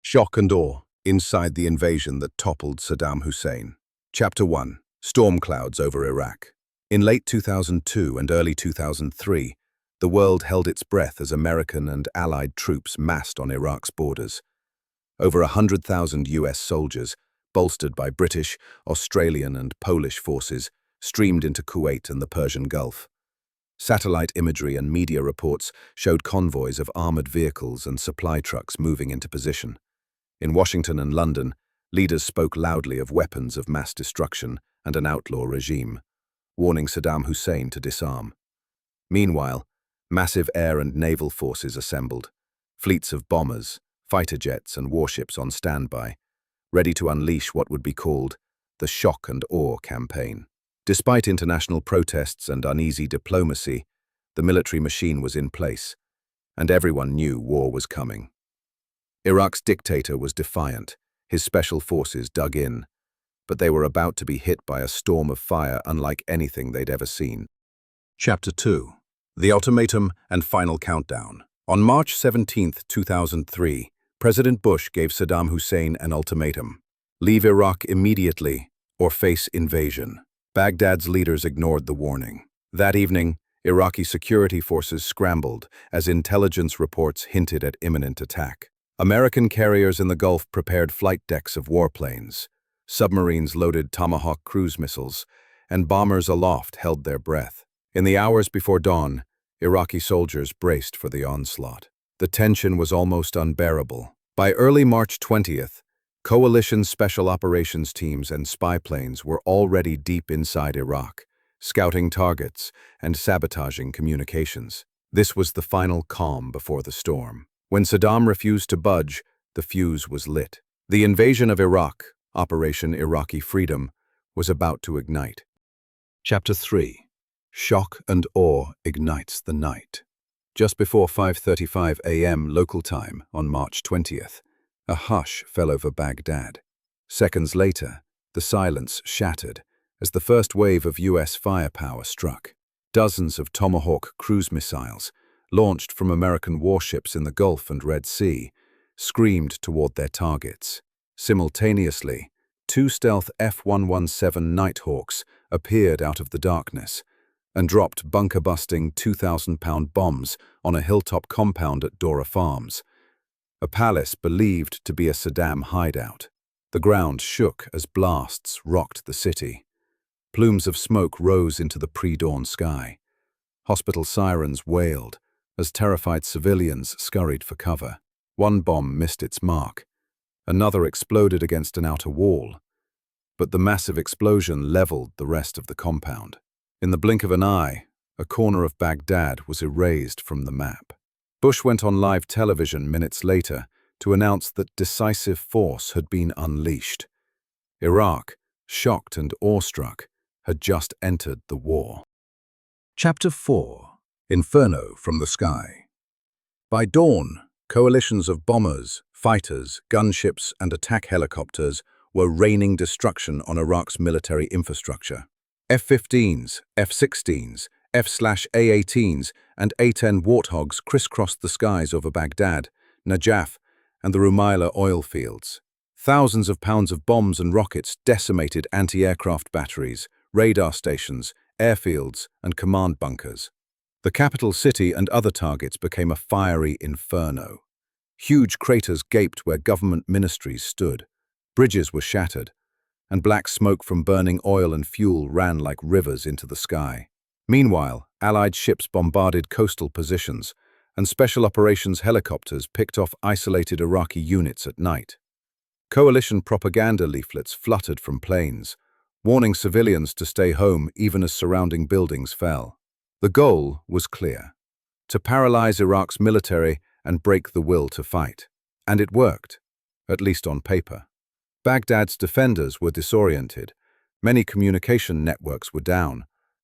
Shock and awe inside the invasion that toppled Saddam Hussein. Chapter 1. Storm clouds over Iraq. In late 2002 and early 2003, the world held its breath as American and Allied troops massed on Iraq's borders. Over 100,000 US soldiers, bolstered by British, Australian and Polish forces, streamed into Kuwait and the Persian Gulf. Satellite imagery and media reports showed convoys of armored vehicles and supply trucks moving into position. In Washington and London, leaders spoke loudly of weapons of mass destruction and an outlaw regime, warning Saddam Hussein to disarm. Meanwhile, massive air and naval forces assembled, fleets of bombers, fighter jets and warships on standby, ready to unleash what would be called the shock and awe campaign. Despite international protests and uneasy diplomacy, the military machine was in place, and everyone knew war was coming. Iraq's dictator was defiant, his special forces dug in, but they were about to be hit by a storm of fire unlike anything they'd ever seen. Chapter 2. The Ultimatum and Final Countdown. On March 17, 2003, President Bush gave Saddam Hussein an ultimatum: leave Iraq immediately or face invasion. Baghdad's leaders ignored the warning. That evening, Iraqi security forces scrambled as intelligence reports hinted at imminent attack. American carriers in the Gulf prepared flight decks of warplanes. Submarines loaded Tomahawk cruise missiles, and bombers aloft held their breath. In the hours before dawn, Iraqi soldiers braced for the onslaught. The tension was almost unbearable. By early March 20th, coalition special operations teams and spy planes were already deep inside Iraq, scouting targets and sabotaging communications. This was the final calm before the storm. When Saddam refused to budge, the fuse was lit. The invasion of Iraq, Operation Iraqi Freedom, was about to ignite. Chapter 3. Shock and awe ignites the night. Just before 5:35 a.m. local time on March 20th, a hush fell over Baghdad. Seconds later, the silence shattered as the first wave of US firepower struck. Dozens of Tomahawk cruise missiles, launched from American warships in the Gulf and Red Sea, screamed toward their targets. Simultaneously, two stealth F-117 Nighthawks appeared out of the darkness and dropped bunker-busting 2,000-pound bombs on a hilltop compound at Dora Farms, a palace believed to be a Saddam hideout. The ground shook as blasts rocked the city. Plumes of smoke rose into the pre-dawn sky. Hospital sirens wailed as terrified civilians scurried for cover. One bomb missed its mark. Another exploded against an outer wall. But the massive explosion leveled the rest of the compound. In the blink of an eye, a corner of Baghdad was erased from the map. Bush went on live television minutes later to announce that decisive force had been unleashed. Iraq, shocked and awestruck, had just entered the war. Chapter 4. Inferno from the Sky. By dawn, coalitions of bombers, fighters, gunships, and attack helicopters were raining destruction on Iraq's military infrastructure. F-15s, F-16s, F/A-18s, and A-10 Warthogs crisscrossed the skies over Baghdad, Najaf, and the Rumaila oil fields. Thousands of pounds of bombs and rockets decimated anti-aircraft batteries, radar stations, airfields, and command bunkers. The capital city and other targets became a fiery inferno. Huge craters gaped where government ministries stood. Bridges were shattered, and black smoke from burning oil and fuel ran like rivers into the sky. Meanwhile, Allied ships bombarded coastal positions, and special operations helicopters picked off isolated Iraqi units at night. Coalition propaganda leaflets fluttered from planes, warning civilians to stay home even as surrounding buildings fell. The goal was clear: to paralyze Iraq's military and break the will to fight. And it worked, at least on paper. Baghdad's defenders were disoriented, many communication networks were down,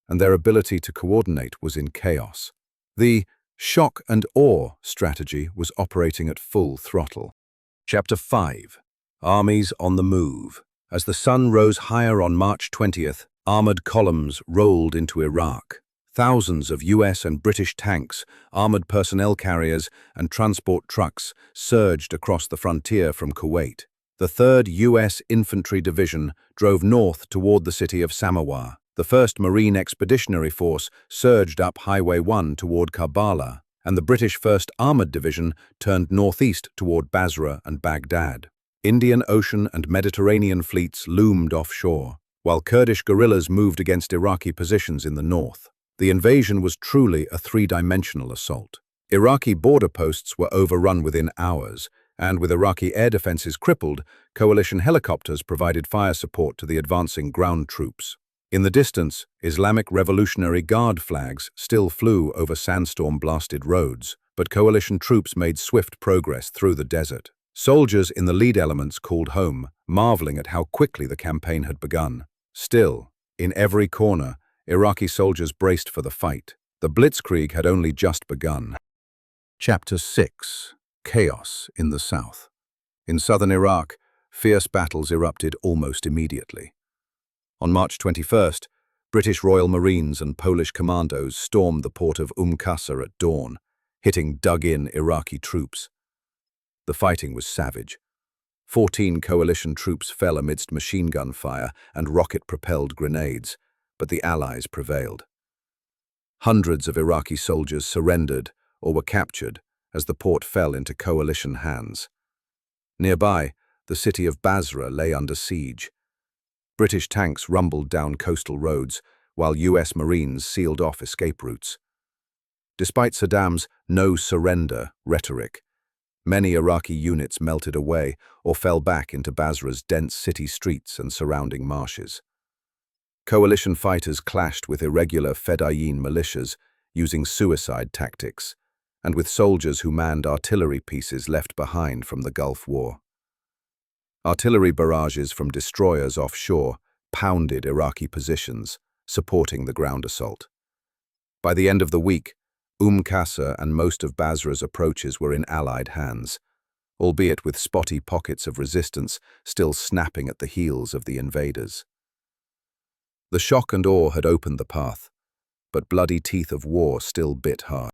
and their ability to coordinate was in chaos. The shock and awe strategy was operating at full throttle. Chapter 5. Armies on the move. As the sun rose higher on March 20th, armored columns rolled into Iraq. Thousands of US and British tanks, armored personnel carriers, and transport trucks surged across the frontier from Kuwait. The 3rd US Infantry Division drove north toward the city of Samowa. The 1st Marine Expeditionary Force surged up Highway 1 toward Karbala, and the British 1st Armored Division turned northeast toward Basra and Baghdad. Indian Ocean and Mediterranean fleets loomed offshore, while Kurdish guerrillas moved against Iraqi positions in the north. The invasion was truly a three-dimensional assault. Iraqi border posts were overrun within hours, and with Iraqi air defenses crippled, coalition helicopters provided fire support to the advancing ground troops. In the distance, Islamic Revolutionary Guard flags still flew over sandstorm-blasted roads, but coalition troops made swift progress through the desert. Soldiers in the lead elements called home, marveling at how quickly the campaign had begun. Still, in every corner, Iraqi soldiers braced for the fight. The blitzkrieg had only just begun. Chapter 6: Chaos in the South. In southern Iraq, fierce battles erupted almost immediately. On March 21st, British Royal Marines and Polish commandos stormed the port of Qasr at dawn, hitting dug-in Iraqi troops. The fighting was savage. 14 coalition troops fell amidst machine gun fire and rocket-propelled grenades, but the Allies prevailed. Hundreds of Iraqi soldiers surrendered or were captured as the port fell into coalition hands. Nearby, the city of Basra lay under siege. British tanks rumbled down coastal roads, while US Marines sealed off escape routes. Despite Saddam's no-surrender rhetoric, many Iraqi units melted away or fell back into Basra's dense city streets and surrounding marshes. Coalition fighters clashed with irregular Fedayeen militias using suicide tactics, and with soldiers who manned artillery pieces left behind from the Gulf War. Artillery barrages from destroyers offshore pounded Iraqi positions, supporting the ground assault. By the end of the week, Qasr and most of Basra's approaches were in Allied hands, albeit with spotty pockets of resistance still snapping at the heels of the invaders. The shock and awe had opened the path, but bloody teeth of war still bit hard.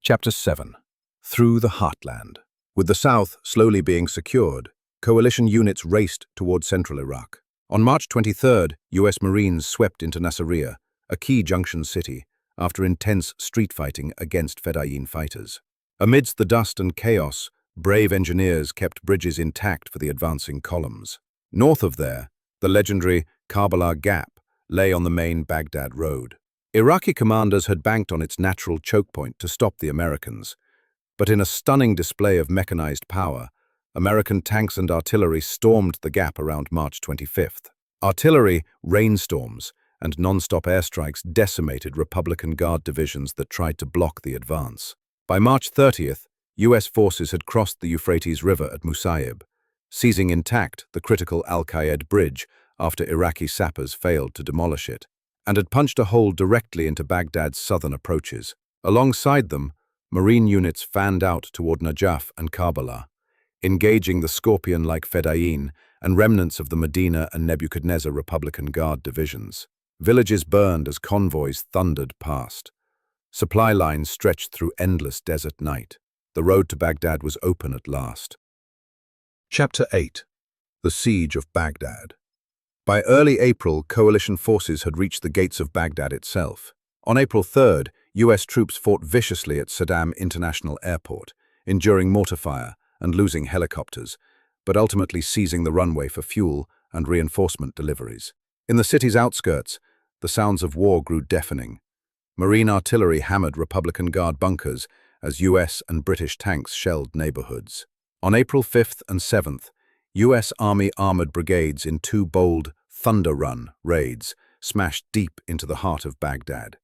Chapter 7: Through the Heartland. With the south slowly being secured, coalition units raced toward central Iraq. On March 23rd, US Marines swept into Nasiriyah, a key junction city, after intense street fighting against Fedayeen fighters. Amidst the dust and chaos, brave engineers kept bridges intact for the advancing columns. North of there, the legendary Karbala Gap lay on the main Baghdad road. Iraqi commanders had banked on its natural choke point to stop the Americans, but in a stunning display of mechanized power, American tanks and artillery stormed the gap around March 25th. Artillery, rainstorms, and non-stop airstrikes decimated Republican Guard divisions that tried to block the advance. By March 30th, US forces had crossed the Euphrates River at Musayyib, seizing intact the critical Al-Qaeda bridge after Iraqi sappers failed to demolish it, and had punched a hole directly into Baghdad's southern approaches. Alongside them, Marine units fanned out toward Najaf and Karbala, engaging the Scorpion-like Fedayeen and remnants of the Medina and Nebuchadnezzar Republican Guard divisions. Villages burned as convoys thundered past. Supply lines stretched through endless desert night. The road to Baghdad was open at last. Chapter 8: The Siege of Baghdad. By early April, coalition forces had reached the gates of Baghdad itself. On April 3rd, US troops fought viciously at Saddam International Airport, enduring mortar fire and losing helicopters, but ultimately seizing the runway for fuel and reinforcement deliveries. In the city's outskirts, the sounds of war grew deafening. Marine artillery hammered Republican Guard bunkers as US and British tanks shelled neighborhoods. On April 5th and 7th, US Army armored brigades in two bold Thunder Run raids smashed deep into the heart of Baghdad.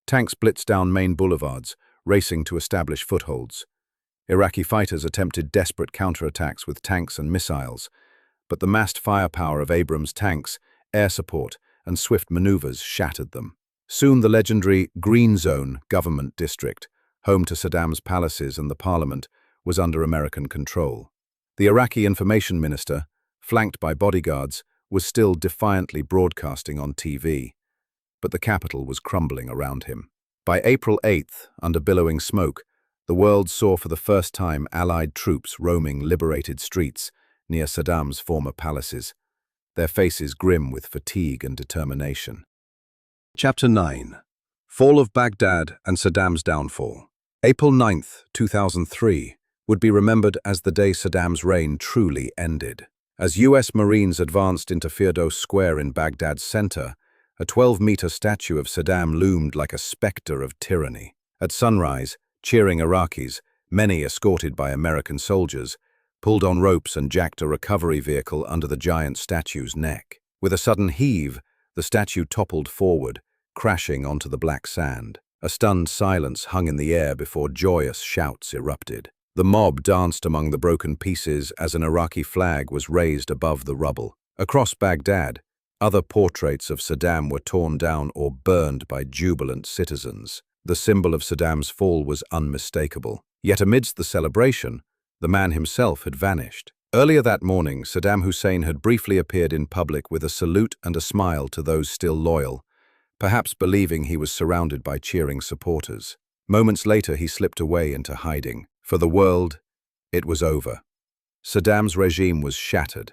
Tanks blitzed down main boulevards, racing to establish footholds. Iraqi fighters attempted desperate counterattacks with tanks and missiles, but the massed firepower of Abrams tanks, air support, and swift maneuvers shattered them. Soon the legendary Green Zone government district, home to Saddam's palaces and the parliament, was under American control. The Iraqi information minister, flanked by bodyguards, was still defiantly broadcasting on TV. but the capital was crumbling around him. By April 8th, under billowing smoke, the world saw for the first time Allied troops roaming liberated streets near Saddam's former palaces, their faces grim with fatigue and determination. Chapter 9. Fall of Baghdad and Saddam's Downfall. April 9th, 2003, would be remembered as the day Saddam's reign truly ended. As US Marines advanced into Firdos Square in Baghdad's center, a 12-meter statue of Saddam loomed like a specter of tyranny. At sunrise, cheering Iraqis, many escorted by American soldiers, pulled on ropes and jacked a recovery vehicle under the giant statue's neck. With a sudden heave, the statue toppled forward, crashing onto the black sand. A stunned silence hung in the air before joyous shouts erupted. The mob danced among the broken pieces as an Iraqi flag was raised above the rubble. Across Baghdad, other portraits of Saddam were torn down or burned by jubilant citizens. The symbol of Saddam's fall was unmistakable. Yet amidst the celebration, the man himself had vanished. Earlier that morning, Saddam Hussein had briefly appeared in public with a salute and a smile to those still loyal, perhaps believing he was surrounded by cheering supporters. Moments later, he slipped away into hiding. For the world, it was over. Saddam's regime was shattered.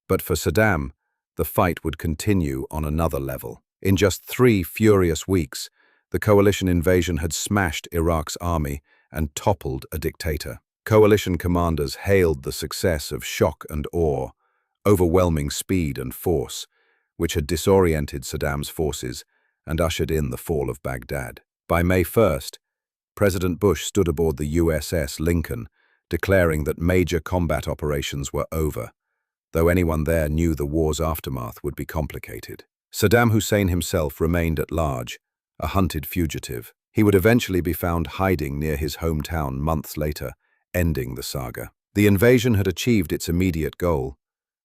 But for Saddam, the fight would continue on another level. In just 3 furious weeks, the coalition invasion had smashed Iraq's army and toppled a dictator. Coalition commanders hailed the success of shock and awe, overwhelming speed and force, which had disoriented Saddam's forces and ushered in the fall of Baghdad. By May 1st, President Bush stood aboard the USS Lincoln, declaring that major combat operations were over, though anyone there knew the war's aftermath would be complicated. Saddam Hussein himself remained at large, a hunted fugitive. He would eventually be found hiding near his hometown months later, ending the saga. The invasion had achieved its immediate goal.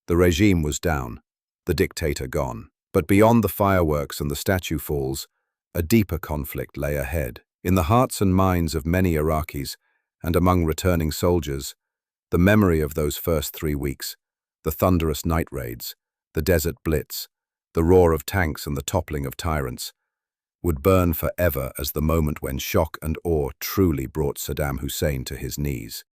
The regime was down, the dictator gone. But beyond the fireworks and the statue falls, a deeper conflict lay ahead. In the hearts and minds of many Iraqis, and among returning soldiers, the memory of those first 3 weeks, the thunderous night raids, the desert blitz, the roar of tanks and the toppling of tyrants, would burn forever as the moment when shock and awe truly brought Saddam Hussein to his knees.